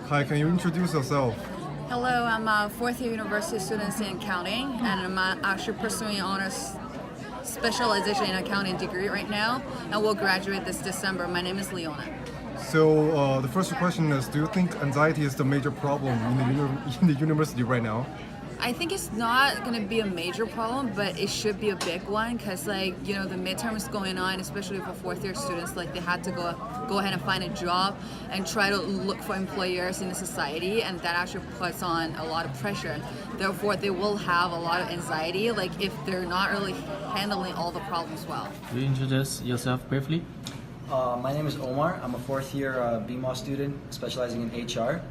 Hi, can you introduce yourself? Hello, I'm a fourth year university student in accounting, and I'm actually pursuing honors specialization in accounting degree right now, and will graduate this December. My name is Leona. So the first question is, do you think anxiety is the major problem in in the university right now? I think it's not going to be a major problem, but it should be a big one because, the midterm is going on, especially for fourth year students. Like, they had to go ahead and find a job and try to look for employers in the society, and that actually puts on a lot of pressure. Therefore, they will have a lot of anxiety, like if they're not really handling all the problems well. Will you introduce yourself briefly? My name is Omar. I'm a fourth year BMO student specializing in HR.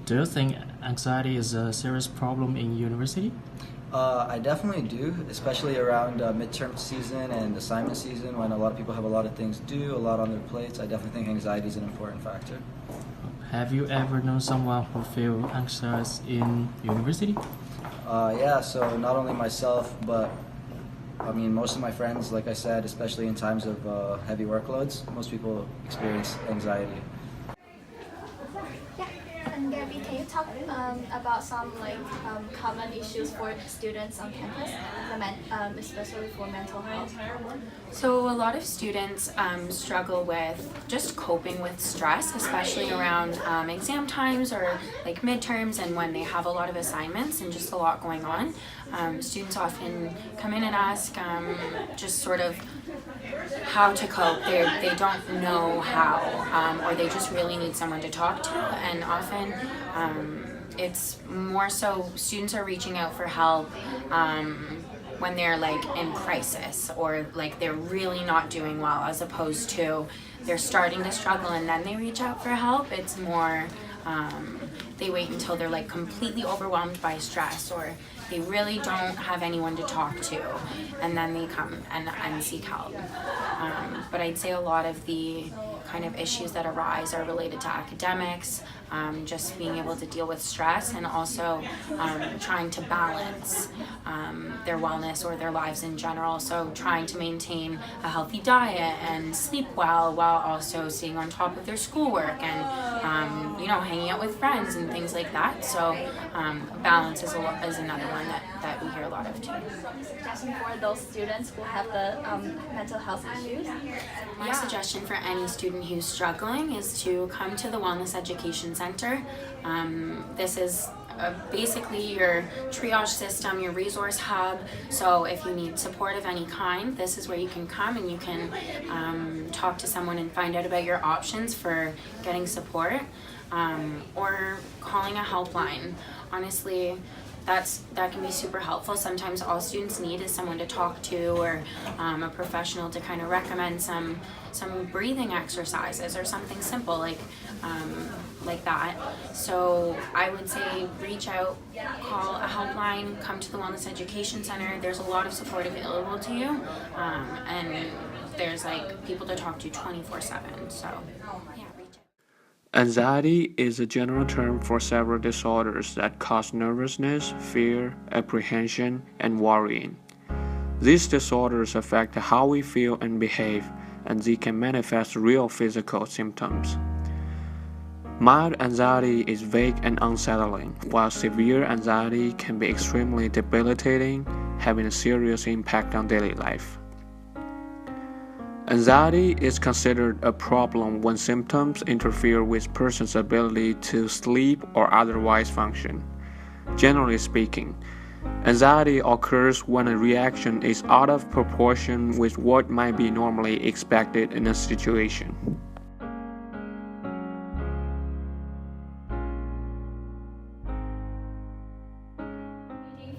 Do you think anxiety is a serious problem in university? I definitely do, especially around midterm season and assignment season when a lot of people have a lot of things to do, a lot on their plates. I definitely think anxiety is an important factor. Have you ever known someone who feels anxious in university? Yeah, so not only myself, but I mean, most of my friends, like I said, especially in times of heavy workloads, most people experience anxiety. And Gabby, can you talk about some common issues for students on campus, especially for mental health? So a lot of students struggle with just coping with stress, especially around exam times or like midterms and when they have a lot of assignments and just a lot going on. Students often come in and ask just sort of how to cope. They don't know how, or they just really need someone to talk to, and often it's more so students are reaching out for help when they're like in crisis or like they're really not doing well, as opposed to they're starting to struggle and then they reach out for help. It's more they wait until they're like completely overwhelmed by stress or they really don't have anyone to talk to, and then they come and seek help. But I'd say a lot of the kind of issues that arise are related to academics, just being able to deal with stress, and also trying to balance their wellness or their lives in general. So trying to maintain a healthy diet and sleep well while also staying on top of their schoolwork and hanging out with friends and things like that. So balance is another one that we hear a lot of too. Suggestion for those students who have the mental health issues? My suggestion for any student who's struggling is to come to the Wellness Education Center. This is basically your triage system, your resource hub. So if you need support of any kind, this is where you can come and you can talk to someone and find out about your options for getting support, or calling a helpline. Honestly, that can be super helpful. Sometimes all students need is someone to talk to, or a professional to kind of recommend some breathing exercises or something simple like that. So I would say reach out, call a helpline, come to the Wellness Education Center. There's a lot of support available to you, and there's like people to talk to 24/7. So yeah. Anxiety is a general term for several disorders that cause nervousness, fear, apprehension, and worrying. These disorders affect how we feel and behave, and they can manifest real physical symptoms. Mild anxiety is vague and unsettling, while severe anxiety can be extremely debilitating, having a serious impact on daily life. Anxiety is considered a problem when symptoms interfere with a person's ability to sleep or otherwise function. Generally speaking, anxiety occurs when a reaction is out of proportion with what might be normally expected in a situation.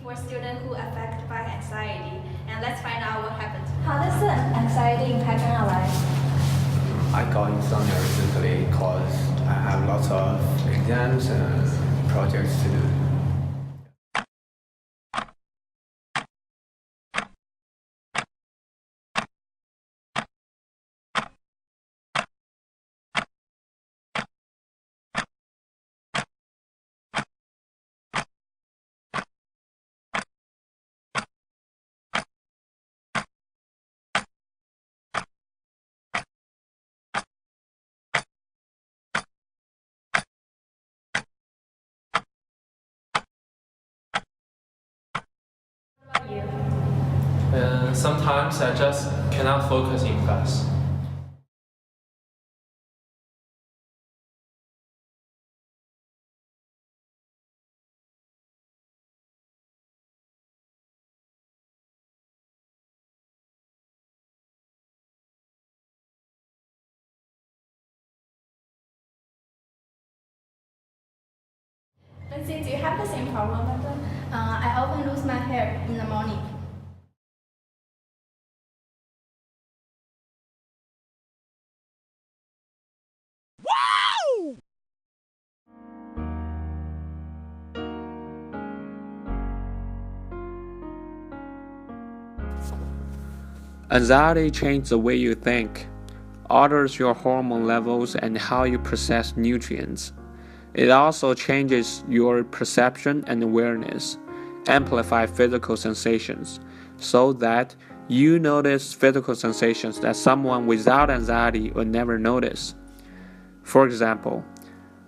For students who are affected by anxiety, and let's find out what happens. How does the anxiety impact on our lives? I got insomnia recently because I have lots of exams and projects to do. Sometimes I just cannot focus in class. Wenqi, do you have the same problem, Madam? I often lose my hair in the morning. Anxiety changes the way you think, alters your hormone levels and how you process nutrients. It also changes your perception and awareness, amplify physical sensations, so that you notice physical sensations that someone without anxiety would never notice. For example,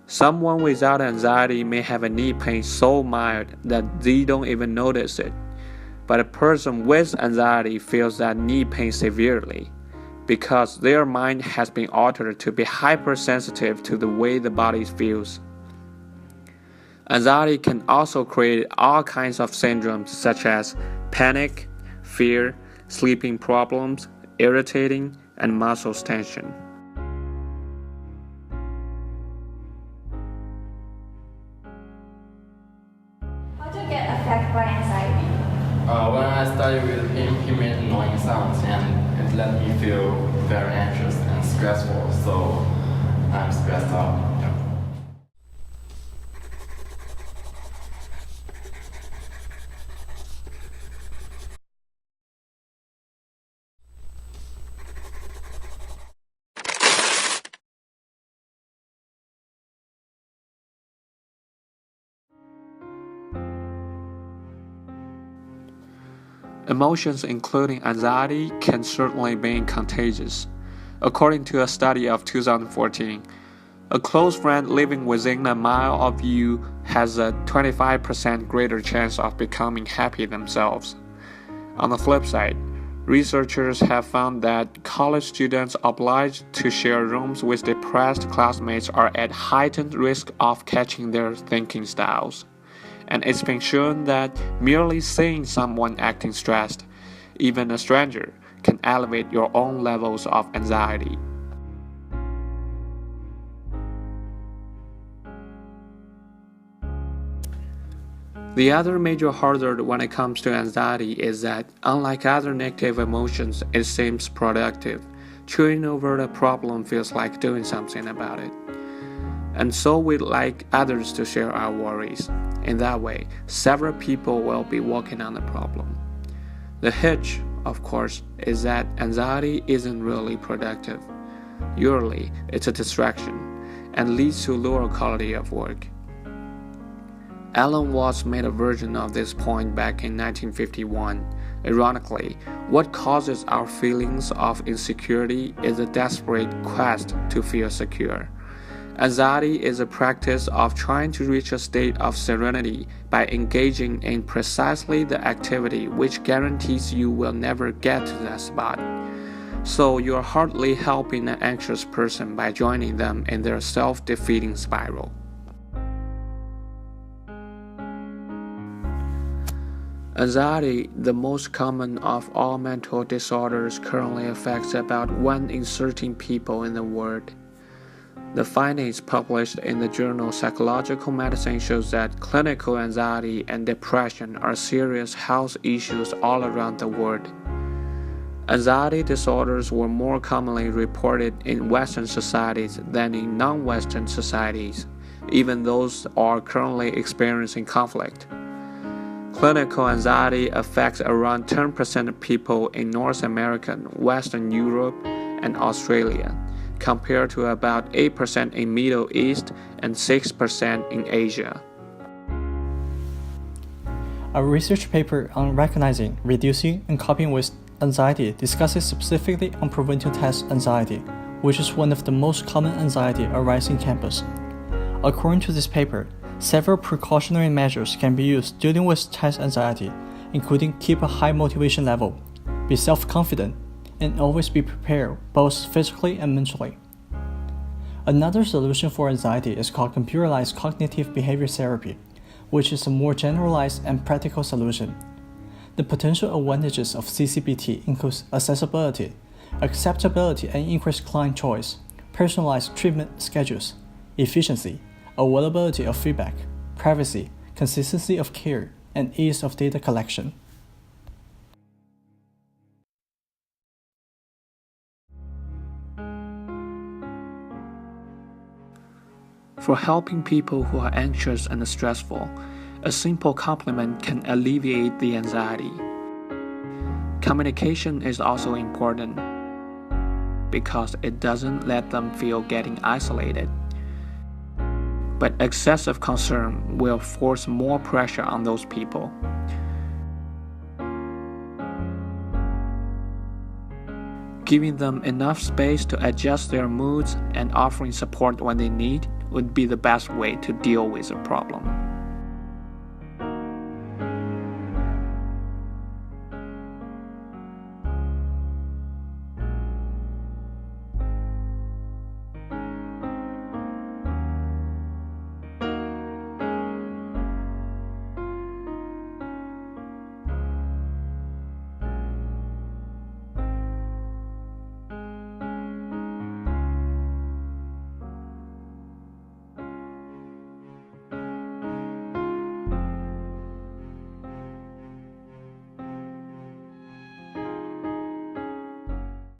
someone without anxiety may have a knee pain so mild that they don't even notice it. But a person with anxiety feels that knee pain severely because their mind has been altered to be hypersensitive to the way the body feels. Anxiety can also create all kinds of syndromes such as panic, fear, sleeping problems, irritating, and muscle tension. How do you get affected by anxiety? When I studied with him, he made annoying sounds and it let me feel very anxious and stressful, so I'm stressed out. Emotions including anxiety can certainly be contagious. According to a study of 2014, a close friend living within a mile of you has a 25% greater chance of becoming happy themselves. On the flip side, researchers have found that college students obliged to share rooms with depressed classmates are at heightened risk of catching their thinking styles. And it's been shown that merely seeing someone acting stressed, even a stranger, can elevate your own levels of anxiety. The other major hazard when it comes to anxiety is that, unlike other negative emotions, it seems productive. Chewing over the problem feels like doing something about it. And so we'd like others to share our worries. In that way, several people will be working on the problem. The hitch, of course, is that anxiety isn't really productive. Usually, it's a distraction and leads to lower quality of work. Alan Watts made a version of this point back in 1951. Ironically, what causes our feelings of insecurity is a desperate quest to feel secure. Anxiety is a practice of trying to reach a state of serenity by engaging in precisely the activity which guarantees you will never get to that spot. So you're hardly helping an anxious person by joining them in their self-defeating spiral. Anxiety, the most common of all mental disorders, currently affects about 1 in 13 people in the world. The findings published in the journal Psychological Medicine shows that clinical anxiety and depression are serious health issues all around the world. Anxiety disorders were more commonly reported in Western societies than in non-Western societies, even those are currently experiencing conflict. Clinical anxiety affects around 10% of people in North America, Western Europe, and Australia, compared to about 8% in Middle East and 6% in Asia. A research paper on recognizing, reducing, and coping with anxiety discusses specifically on preventing test anxiety, which is one of the most common anxiety arising campus. According to this paper, several precautionary measures can be used dealing with test anxiety, including keep a high motivation level, be self-confident, and always be prepared both physically and mentally. Another solution for anxiety is called computerized cognitive behavior therapy, which is a more generalized and practical solution. The potential advantages of CCBT include accessibility, acceptability and increased client choice, personalized treatment schedules, efficiency, availability of feedback, privacy, consistency of care, and ease of data collection. For helping people who are anxious and stressful, a simple compliment can alleviate the anxiety. Communication is also important because it doesn't let them feel getting isolated. But excessive concern will force more pressure on those people. Giving them enough space to adjust their moods and offering support when they need would be the best way to deal with the problem.